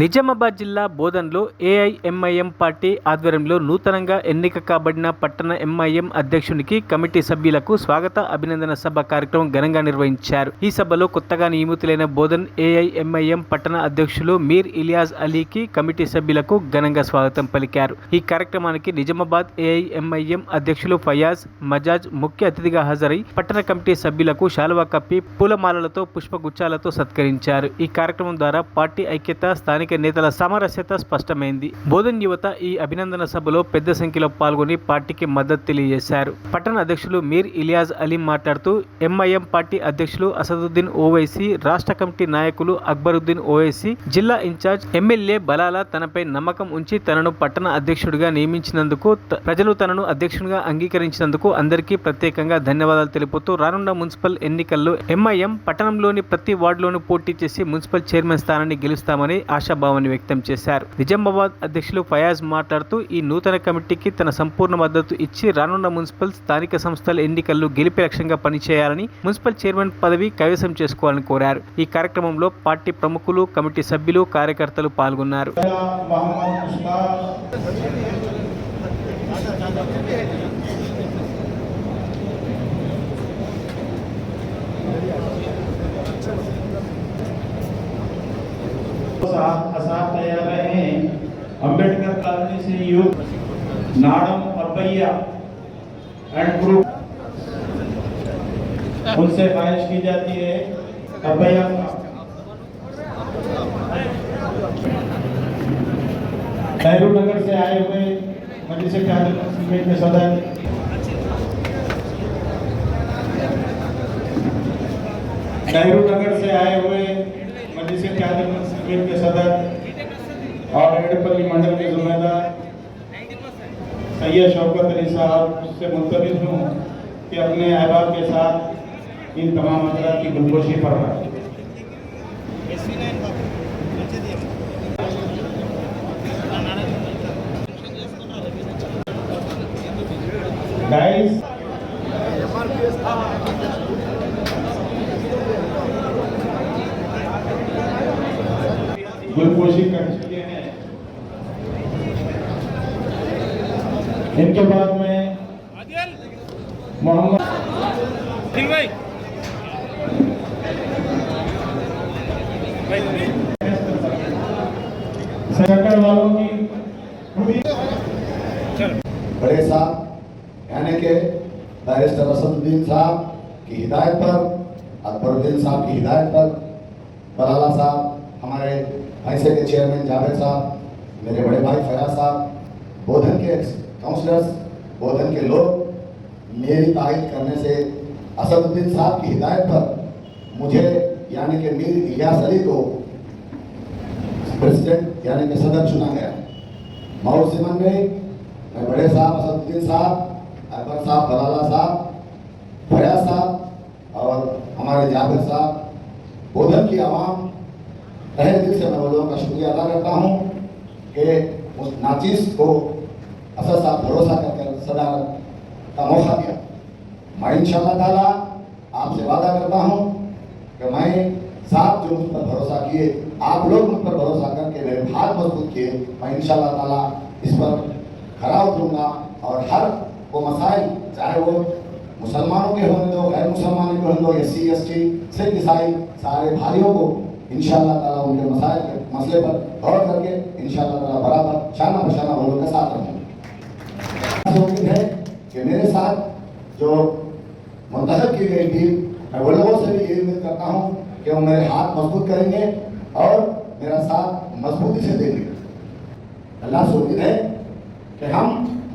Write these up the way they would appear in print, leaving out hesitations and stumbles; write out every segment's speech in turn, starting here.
నిజామాబాద్ జిల్లా బోధన్లో AIMIM party ఆధ్వర్యంలో నూతనంగా ఎన్నిక కాబడిన పట్టణ ఎంఐఎం అధ్యక్షునికి కమిటీ సభ్యులకు స్వాగత అభినందన సభ కార్యక్రమం ఘనంగా నిర్వహించారు. ఈ సభలో కొత్తగా నియమితులైన బోధన్ ఏఐఎంఐఎం పట్టణ అధ్యక్షులు మీర్ ఇలియాజ్ అలీకి కమిటీ సభ్యులకు ఘనంగా స్వాగతం పలికారు. ఈ కార్యక్రమానికి నిజామాబాద్ ఏఐఎంఐఎం అధ్యక్షులు ఫయాజ్ మజాజ్ ముఖ్య అతిథిగా హాజరై పట్టణ కమిటీ సభ్యులకు శాలువా కప్పి పూలమాలలతో పుష్పగుచ్చాలతో సత్కరించారు. ఈ కార్యక్రమం ద్వారా పార్టీ ఐక్యత, స్థానిక నేతల సామరస్యత స్పష్టమైంది. బోధన్ యువత ఈ అభినందన సభలో పెద్ద సంఖ్యలో పాల్గొని పార్టీకి మద్దతు తెలియజేశారు. పట్టణ అధ్యక్షులు మీర్ ఇలియాజ్ అలీ మాట్లాడుతూ ఎంఐఎం పార్టీ అధ్యక్షులు అసదుద్దీన్ ఓవైసీ, రాష్ట్ర కమిటీ నాయకులు అక్బరుద్దీన్ ఓవైసీ, జిల్లా ఇన్ఛార్జ్ ఎమ్మెల్యే బలాలా తనపై నమ్మకం ఉంచి తనను పట్టణ అధ్యక్షుడిగా నియమించినందుకు, ప్రజలు తనను అధ్యక్షుడిగా అంగీకరించినందుకు అందరికీ ప్రత్యేకంగా ధన్యవాదాలు తెలుపుతూ రానున్న మున్సిపల్ ఎన్నికల్లో ఎంఐఎం పట్టణంలోని ప్రతి వార్డులోనూ పోటీ చేసి మున్సిపల్ చైర్మన్ స్థానాన్ని గెలుస్తామని ఆశాభావాన్ని వ్యక్తం చేశారు. నిజామాబాద్ అధ్యక్షులు ఫయాజ్ మాట్లాడుతూ ఈ నూతన కమిటీకి తన సంపూర్ణ మద్దతు ఇచ్చి రానున్న మున్సిపల్, స్థానిక సంస్థల ఎన్నికల్లో గెలిపే లక్ష్యంగా పనిచేయాలని, మున్సిపల్ చైర్మన్ పదవి కైవసం చేసుకోవాలని కోరారు. ఈ కార్యక్రమంలో పార్టీ ప్రముఖులు, కమిటీ సభ్యులు, కార్యకర్తలు పాల్గొన్నారు. तैयार रहे हैं अंबेडकर कॉलोनी से यूथ नाडम अब्बैया एंड ग्रुप, उनसे ख्वाहिश की जाती है अब्बैया नेहरू नगर से आए हुए मजलिस कायदे के सदर नेहरू नगर से आए हुए मजलिस कायदे के सदर और एडपल्ली मंडल के जिम्मेदार सैयद शौकत अली साहब से मुल्तमिस हूँ कि अपने अहबाब के साथ इन तमाम हजरात की गुलगोशी फरमाएं। गाइस, गुलपोशी कर चुके हैं। इनके बाद में मोहम्मद संगठन वालों की बड़े साहब यानी के बैरिस्टर असदुद्दीन साहब की हिदायत पर, अकबरुद्दीन साहब की हिदायत पर, बलाला साहब, हमारे ऐसे के चेयरमैन जावेद साहब, मेरे बड़े भाई फयाज साहब, बोधन के काउंसलर्स, बोधन के लोग मेरी तारीफ करने से असदुद्दीन साहब की हिदायत पर मुझे यानी कि मीर इलियास अली को प्रेसिडेंट यानी कि सदर चुना गया। मौत सिमन में मैं बड़े साहब असदुद्दीन साहब, अकबर साहब, बलाला साहब, फयाज साहब और हमारे जावेद साहब, बोधन की आवाम तहे दिल से मैं वो लोगों का शुक्रिया अदा करता हूँ कि उस नाचीज को असद साहब भरोसा करके सदारत का मौका दिया। मैं इंशाअल्लाह ताला आपसे वादा करता हूँ कि मैं साहब जो मुझ पर भरोसा किए, आप लोग मुझ पर भरोसा करके मेरे हाथ मजबूत किए, मैं इंशाअल्लाह ताला इस पर खरा उतरूंगा और हर वो मसाइल, चाहे वो मुसलमानों के होने दो, गैर मुसलमानों के होने दो, SC ST सिख ईसाई सारे भाइयों को इंशाअल्लाह ताला उनके मसाइल के मसले पर गौर करके इंशाअल्लाह ताला बराबर शाना बशाना वो लोग के साथ रहूँगा। उम्मीद है कि मेरे साथ जो मुंतखब की गई टीम, मैं वो लोगों से भी ये उम्मीद करता हूँ कि वो मेरे हाथ मजबूत करेंगे और मेरा साथ मजबूती से देंगे। अल्लाह से उम्मीद है कि हम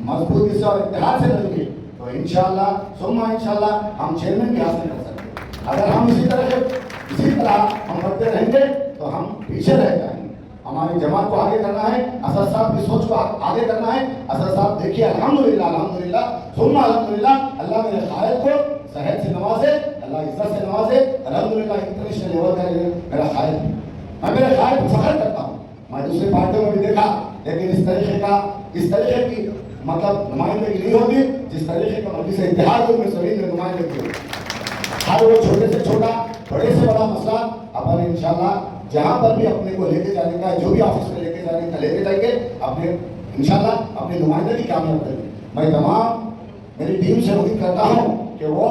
मजबूती से और इत्तेहाद से रहेंगे तो इंशाअल्लाह सुम्मा इंशाअल्लाह हम चेयरमैन भी हासिल कर सकते हैं। अगर हम इसी तरह हम बढ़ते रहेंगे तो हम पीछे रह जाएंगे। हमारी जमात को आगे करना है, असद साहब की सोच को आगे करना है। असद साहब देखिए अल्हम्दुलिल्लाह अल्हम्दुलिल्लाह सुम्मा अल्हम्दुलिल्लाह, अल्लाह मेरे कायद को सेहत से नवाजे, अल्लाह इज्जत से नवाजे, अल्हम्दुलिल्लाह इंटरनेशनल लेवल का मेरा कायद, मैं मेरे कायद को फख्र करता हूँ। मैं दूसरी पार्टियों में भी देखा, लेकिन इस तरीके की मतलब नुमाइंदगी नहीं होती जिस तरीके का मजलिस इत्तेहाद में सभी नुमाइंदगी। हर वो छोटे से छोटा, बड़े से बड़ा मसला अपन इंशाअल्लाह जहाँ पर भी अपने को लेके जाने का है, जो भी ऑफिस में लेके जाने का लेके जाएंगे, अपने इंशाल्लाह अपनी नुमाइंदगी कामयाब करेंगे। मैं तमाम मेरी टीम से उम्मीद करता हूँ कि वो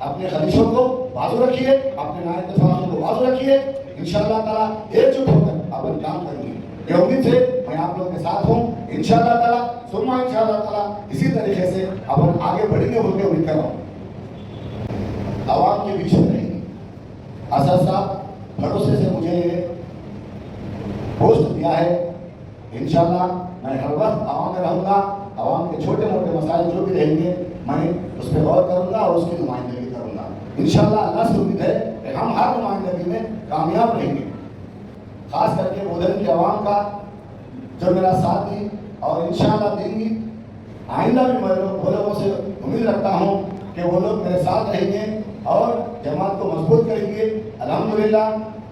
अपने खलीशों को बाजू रखिए, अपने नायब इत्तेफाकों को बाजू रखिए, इंशाल्लाह ताला एकजुट होकर अपन काम करेंगे। ये उम्मीद से मैं आप लोगों के साथ हूँ। इंशाल्लाह ताला सुम्मा इंशाल्लाह ताला इसी तरीके से अपन आगे बढ़ेंगे बोल के उम्मीद कर रहा हूँ। आवाम के बीच में रहेंगे। असद साहब भरोसे से मुझे ये पोस्ट दिया है। इंशाल्लाह मैं हर वक्त आवाम में रहूँगा। आवाम के छोटे मोटे मसाइल जो भी रहेंगे मैं उस पर गौर करूँगा और उसकी नुमाइंदगी करूँगा। इंशाल्लाह अल्लाह से उम्मीद है कि हम हर नुमाइंदगी में कामयाब रहेंगे। खास करके बोधन की आवाम का जो मेरा साथ दी और इंशाल्लाह देंगी। आइंदा भी मैं वो लोगों से उम्मीद रखता हूँ कि वो लोग मेरे साथ रहेंगे और जमात को मजबूत करेंगे। अल्हम्दुलिल्लाह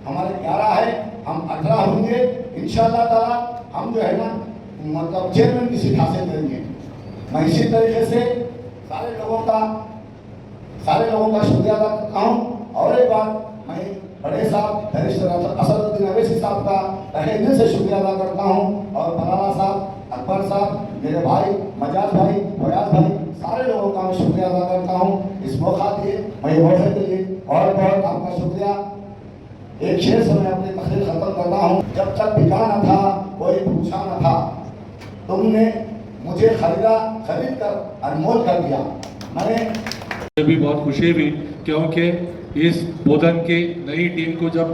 हमारे 11 है, हम 18 होंगे। इंशाल्लाह ताला हम जो है ना मतलब चेयरमैन की सीट हासिल करेंगे। मैं इसी तरीके से सारे लोगों का शुक्रिया अदा करता हूँ। और एक बात मैं बड़े साहब बैरिस्टर असदुद्दीन अवैसी साहब का तहे दिल से शुक्रिया अदा करता हूँ। और मलाला साहब, अकबर साहब, मेरे भाई मजाज भाई, फयाज भाई, सारे लोगों का मैं शुक्रिया अदा करता हूँ इस मौका दिए। मैं ये मौके के लिए और बहुत आपका शुक्रिया। एक शेर से मैं अपनी तकरीर खत्म करता हूँ। जब तक बिका न था कोई पूछा न था, तुमने मुझे खरीद कर अनमोल कर दिया। मैंने भी बहुत खुशी हुई क्योंकि इस बोधन की नई टीम को जब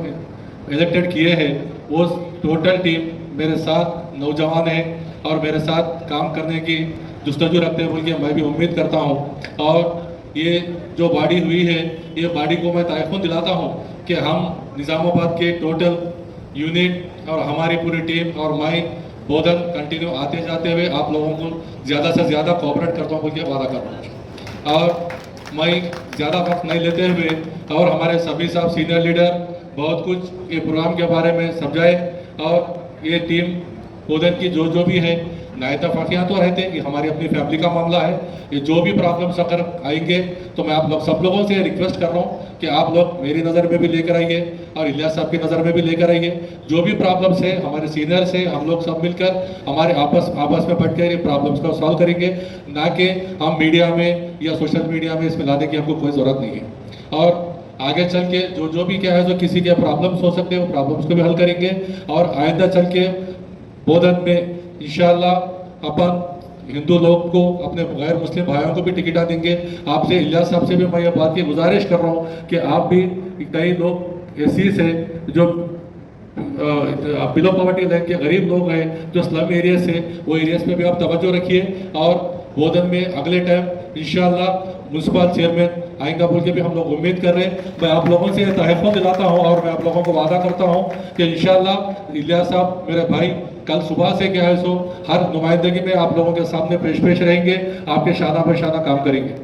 इलेक्टेड किए हैं वो टोटल टीम मेरे साथ नौजवान है और मेरे साथ काम करने की जुस्तजू रखते हैं बोल के मैं भी उम्मीद करता हूँ। और ये जो बॉडी हुई है ये बॉडी को मैं तयक़ुन दिलाता हूँ कि हम निज़ामाबाद के टोटल यूनिट और हमारी पूरी टीम और मैं बोधन कंटिन्यू आते जाते हुए आप लोगों को ज़्यादा से ज़्यादा कोऑपरेट करता हूँ बोल के वादा कर रहा हूँ। और मैं ज़्यादा वक्त नहीं लेते हुए और हमारे सभी साहब सीनियर लीडर बहुत कुछ ये प्रोग्राम के बारे में समझाए। और ये टीम बोधन की जो भी है नाइतफाकियाँ तो रहते ये हमारी अपनी फैमिली का मामला है। ये जो भी प्रॉब्लम्स अगर आएंगे तो मैं आप लोग सब लोगों से रिक्वेस्ट कर रहा हूँ कि आप लोग मेरी नज़र में भी लेकर आइए और इलियास साहब की नज़र में भी लेकर आइए। जो भी प्रॉब्लम्स है हमारे सीनियर से हम लोग सब मिलकर हमारे आपस में बैठ कर ये प्रॉब्लम्स को सॉल्व करेंगे, ना कि हम मीडिया में या सोशल मीडिया में इसमें लाने की हमको कोई ज़रूरत नहीं है। और आगे चल के जो भी क्या है जो किसी के प्रॉब्लम्स हो सकते हैं वो प्रॉब्लम्स को भी हल करेंगे। और आइंदा चल के बोधन में इंशाल्लाह अपन हिंदू लोग को अपने गैर मुस्लिम भाइयों को भी टिकटा देंगे। आपसे इलियास साहब से भी मैं ये बात की गुजारिश कर रहा हूँ कि आप भी कई लोग ऐसी से जो बिलो पॉवर्टी लाइन के गरीब लोग हैं जो स्लम एरिया से वो एरियाज पे भी आप तवज्जो रखिए। और बोधन में अगले टाइम इंशाल्लाह म्यूनसिपल चेयरमैन आएंगा बोल के भी हम लोग उम्मीद कर रहे हैं। मैं आप लोगों से तहफ़्फ़ुज़ दिलाता हूँ और मैं आप लोगों को वादा करता हूँ कि इंशाल्लाह इलियास साहब मेरे भाई कल सुबह से क्या है सो हर नुमाइंदगी में आप लोगों के सामने पेश रहेंगे, आपके शाना पे शाना काम करेंगे।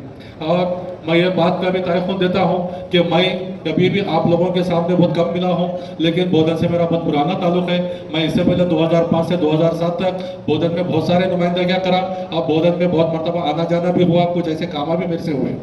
और मैं ये बात का भी तयक़ुन देता हूँ कि मैं कभी भी आप लोगों के सामने बहुत कम मिला हूँ, लेकिन बोधन से मेरा बहुत पुराना ताल्लुक़ है। मैं इससे पहले 2005 से 2007 तक बोधन में बहुत सारे नुमाइंदगियाँ करा। अब बोधन में बहुत मरतबा आना जाना भी हुआ, कुछ ऐसे काम भी मेरे से हुए।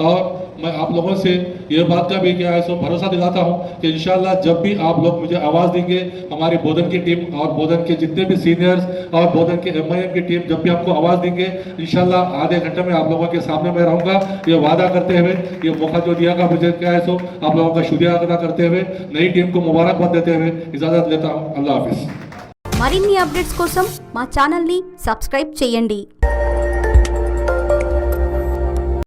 और मैं आप लोगों से ये बात का भी क्या है सो भरोसा दिलाता हूँ कि इंशाल्लाह जब भी आप लोग मुझे आवाज़ देंगे, हमारी बोधन की टीम और बोधन के जितने भी सीनियर्स और बोधन के MIM की टीम जब भी आपको आवाज़ देंगे, इंशाल्लाह आधे घंटे में आप लोगों के सामने मैं रहूँगा। ये वादा करते हुए ये मौका जो दिया का मुझे क्या है सो आप लोगों का शुक्रिया अदा करते हुए नई टीम को मुबारकबाद देते हुए इजाज़त लेता हूँ। अल्लाह हाफिज़। మరిన్ని అప్డేట్స్ కోసం మా ఛానల్ని సబ్స్క్రైబ్ చేయండి.